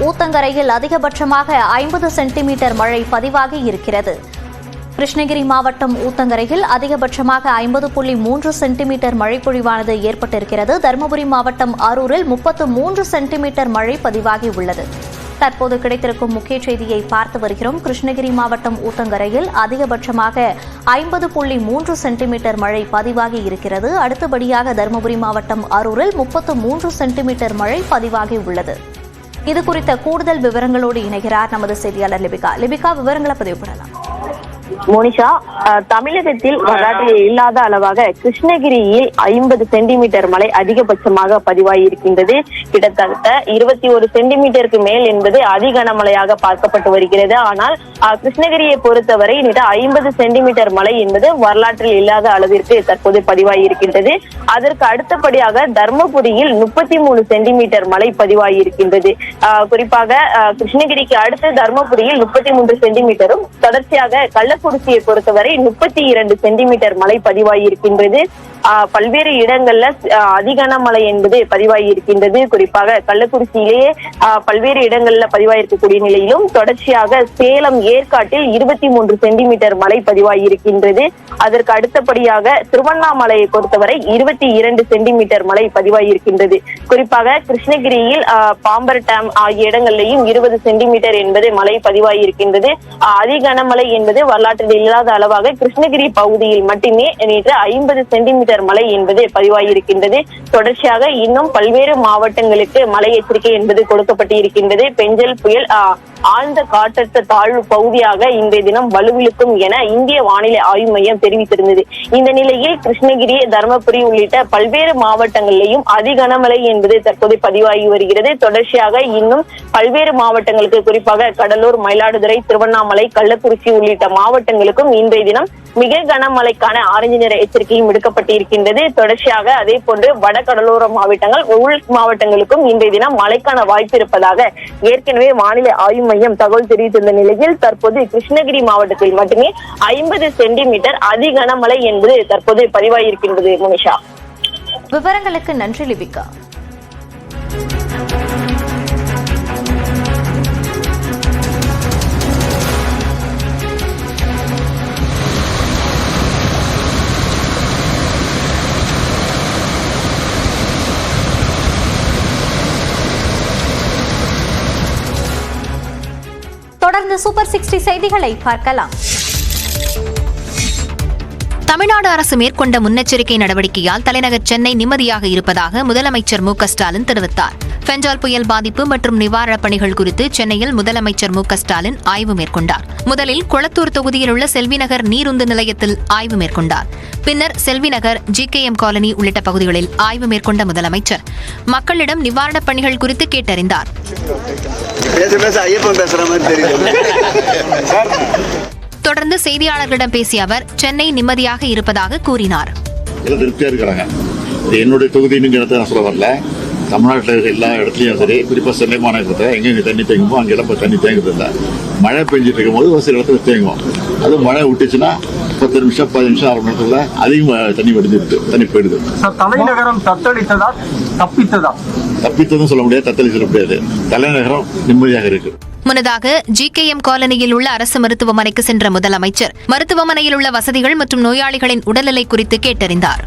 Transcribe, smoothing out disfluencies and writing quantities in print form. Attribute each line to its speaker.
Speaker 1: ஊத்தங்கரையில் அதிகபட்சமாக 50 சென்டிமீட்டர் மழை பதிவாகி இருக்கிறது. கிருஷ்ணகிரி மாவட்டம் ஊத்தங்கரையில் அதிகபட்சமாக 50.3 சென்டிமீட்டர் மழை பொழிவானது ஏற்பட்டிருக்கிறது. தருமபுரி மாவட்டம் அரூரில் 33 சென்டிமீட்டர் மழை பதிவாகி உள்ளது. தற்போது கிடைத்திருக்கும் முக்கிய செய்தியை பார்த்து வருகிறோம். கிருஷ்ணகிரி மாவட்டம் ஊத்தங்கரையில் அதிகபட்சமாக 50.3 சென்டிமீட்டர் மழை பதிவாகி இருக்கிறது. அடுத்தபடியாக தருமபுரி மாவட்டம் அரூரில் 33 சென்டிமீட்டர் மழை பதிவாகி உள்ளது. இதுகுறித்த கூடுதல் விவரங்களோடு இணைகிறார் நமது செய்தியாளர் லிபிகா. விவரங்களை பதிவு பண்ணலாம்.
Speaker 2: மோனிஷா, தமிழகத்தில் வரலாற்றில் இல்லாத அளவாக கிருஷ்ணகிரியில் 50 சென்டிமீட்டர் மழை அதிகபட்சமாக பதிவாகியிருக்கின்றது. கிட்டத்தட்ட 21 சென்டிமீட்டருக்கு மேல் என்பது அதிகனமழையாக பார்க்கப்பட்டு வருகிறது. ஆனால் கிருஷ்ணகிரியை பொறுத்தவரை 50 சென்டிமீட்டர் மழை என்பது வரலாற்றில் இல்லாத அளவிற்கு தற்போது பதிவாகியிருக்கின்றது. அதற்கு அடுத்தபடியாக தர்மபுரியில் 33 சென்டிமீட்டர் மழை பதிவாகியிருக்கின்றது. குறிப்பாக கிருஷ்ணகிரிக்கு அடுத்து தர்மபுரியில் 33 சென்டிமீட்டரும், தொடர்ச்சியாக கள்ளக்குறிச்சியை பொறுத்தவரை 32 சென்டிமீட்டர் மழை பதிவாகியிருக்கின்றது. பல்வேறு இடங்கள்ல அதிகனமழை என்பது பதிவாகியிருக்கின்றது. குறிப்பாக கள்ளக்குறிச்சியிலேயே பல்வேறு இடங்கள்ல பதிவாகிருக்கக்கூடிய நிலையிலும் தொடர்ச்சியாக சேலம் ஏற்காட்டில் 23 சென்டிமீட்டர் மழை பதிவாகியிருக்கின்றது. அதற்கு அடுத்தபடியாக திருவண்ணாமலையை பொறுத்தவரை 22 சென்டிமீட்டர் மழை பதிவாகியிருக்கின்றது. குறிப்பாக கிருஷ்ணகிரியில் பாம்பர் டேம் ஆகிய இடங்களிலேயும் 20 சென்டிமீட்டர் என்பது மழை பதிவாகியிருக்கின்றது. அதிகனமழை என்பது வரலாற்றில் இல்லாத அளவாக கிருஷ்ணகிரி பகுதியில் மட்டுமே நேற்று 50 சென்டிமீட்டர் மழை என்பது பதிவாகியிருக்கின்றது. தொடர்ச்சியாக இன்னும் பல்வேறு மாவட்டங்களுக்கு மழை எச்சரிக்கை என்பது கொடுக்கப்பட்டு இருக்கின்றது. பெஞ்சல் புயல் ஆழ்ந்த காற்றழுத்த தாழ்வு பகுதியாக இன்றைய தினம் வலுவிழுக்கும் என இந்திய வானிலை ஆய்வு மையம் தெரிவித்திருந்தது. இந்த நிலையில் கிருஷ்ணகிரி, தருமபுரி உள்ளிட்ட பல்வேறு மாவட்டங்களிலேயும் அதிகனமழை என்பது தற்போது பதிவாகி வருகிறது. தொடர்ச்சியாக இன்னும் பல்வேறு மாவட்டங்களுக்கு, குறிப்பாக கடலூர், மயிலாடுதுறை, திருவண்ணாமலை, கள்ளக்குறிச்சி உள்ளிட்ட மாவட்டங்களுக்கும் இன்றைய தினம் மிக கனமழைக்கான ஆரஞ்சு நிற எச்சரிக்கையும் விடுக்கப்பட்டிருக்கின்றது. தொடர்ச்சியாக அதே போன்று வட கடலோர மாவட்டங்கள், உள் மாவட்டங்களுக்கும் இன்றைய தினம் மழைக்கான வாய்ப்பு இருப்பதாக ஏற்கனவே வானிலை ஆய்வு மையம் தகவல் தெரிவித்துள்ள நிலையில் தற்போது கிருஷ்ணகிரி மாவட்டத்தில் மட்டுமே 50 சென்டிமீட்டர் அதிகனமழை என்பது தற்போது பதிவாகியிருக்கின்றது. மோனிஷா,
Speaker 1: விவரங்களுக்கு நன்றி லிபிகா. தொடர்ந்து சூப்பர் 60 செய்திகளை பார்க்கலாம்.
Speaker 3: தமிழ்நாடு அரசு மேற்கொண்ட முன்னெச்சரிக்கை நடவடிக்கையால் தலைநகர் சென்னை நிம்மதியாக இருப்பதாக முதலமைச்சர் மு.க.ஸ்டாலின் தெரிவித்தார். பெஞ்சால் புயல் பாதிப்பு மற்றும் நிவாரணப் பணிகள் குறித்து சென்னையில் முதலமைச்சர் மு.க.ஸ்டாலின் ஆய்வு மேற்கொண்டார். முதலில் கொளத்தூர் தொகுதியில் உள்ள செல்விநகர் நீருந்து நிலையத்தில் ஆய்வு மேற்கொண்டார். பின்னர் செல்விநகர், GKM காலனி உள்ளிட்ட பகுதிகளில் ஆய்வு மேற்கொண்ட முதலமைச்சர் மக்களிடம் நிவாரணப் பணிகள் குறித்து கேட்டறிந்தார். தொடர்ந்து செய்தியாளர்களிடம் பேசிய அவர் சென்னை நிம்மதியாக இருப்பதாக கூறினார்.
Speaker 4: என்னுடைய தொகுதி நான் சொல்ல வரல, தமிழ்நாட்டில் எல்லா இடத்துலையும் சரி, குறிப்பாக சென்னை மாநகரத்தில் எங்கெங்க தண்ணி தேங்குமோ அங்கே இடம் தண்ணி தேங்குறது இல்லை. மழை பெஞ்சிட்டு இருக்கும் போது ஒரு சில இடத்துல தேங்குவோம். அது மழை விட்டுச்சுன்னா 10 நிமிஷம் 15 நிமிஷம் 1/2 மணி நேரத்துல அதிகமாக தண்ணி வடிஞ்சிருக்கு, தண்ணி போயிடுது.
Speaker 5: தலைநகரம் தத்தளித்ததா தப்பித்ததா?
Speaker 4: தப்பித்ததும் சொல்ல முடியாது, தத்தளி சொல்ல முடியாது. தலைநகரம் நிம்மதியாக இருக்கு.
Speaker 3: முன்னதாக GKM காலனியில் உள்ள அரசு மருத்துவமனைக்கு சென்ற முதலமைச்சர் மருத்துவமனையில் உள்ள வசதிகள் மற்றும் நோயாளிகளின் உடல்நிலை குறித்து கேட்டறிந்தார்.